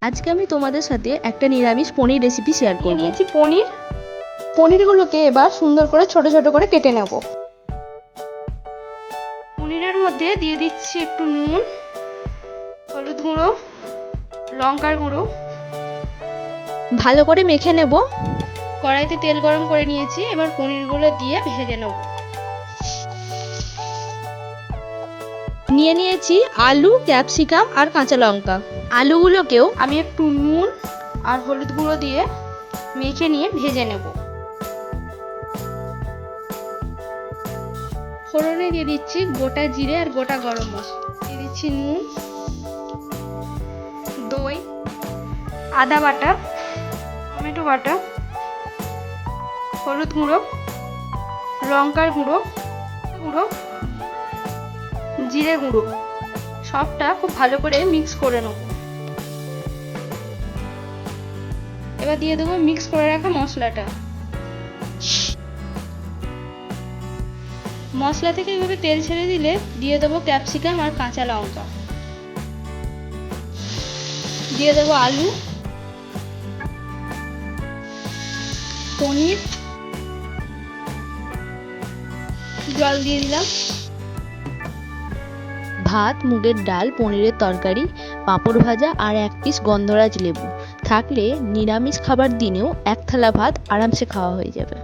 আজকে আমি তোমাদের সাথে একটা নিরামিষ পনির রেসিপি শেয়ার করব। নিয়েছি পনিরগুলোকে এবার সুন্দর করে ছোট ছোট করে কেটে নেব। পনিরের মধ্যে দিয়ে দিচ্ছি একটু নুন, হলুদ গুঁড়ো, লঙ্কার গুঁড়ো। ভালো করে মেখে নেব। কড়াইতে তেল গরম করে নিয়েছি, এবার পনিরগুলো দিয়ে ভেজে নেব। নিয়ে নিয়েছি আলু, ক্যাপসিকাম আর কাঁচা লঙ্কা। আলুগুলোকেও আমি একটু নুন আর হলুদ গুঁড়ো দিয়ে মেখে নিয়ে ভেজে নেব। ফোড়নে দিয়ে দিচ্ছি গোটা জিরে আর গোটা গরম মশলা, দিয়ে দিচ্ছি নুন, দই, আদা বাটা, টমেটো বাটা, হলুদ গুঁড়ো, লঙ্কার গুঁড়ো, জিরে গুঁড়ো, সবটা খুব ভালো করে মিক্স করে নেব। এবার দিয়ে দেবো মিক্স করে রাখা মশলাটা। মশলা থেকে এইভাবে তেল ছেড়ে দিলে দিয়ে দেবো ক্যাপসিকাম আর কাঁচা লঙ্কা, দিয়ে দেবো আলু, পনির, জল দিয়ে দিলাম। ভাত, মুগের ডাল, পনিরের তরকারি, পাঁপড় ভাজা আর এক পিস গন্ধরাজ লেবু থাকলে নিরামিষ খাবার দিনেও এক থালা ভাত আরামসে খাওয়া হয়ে যাবে।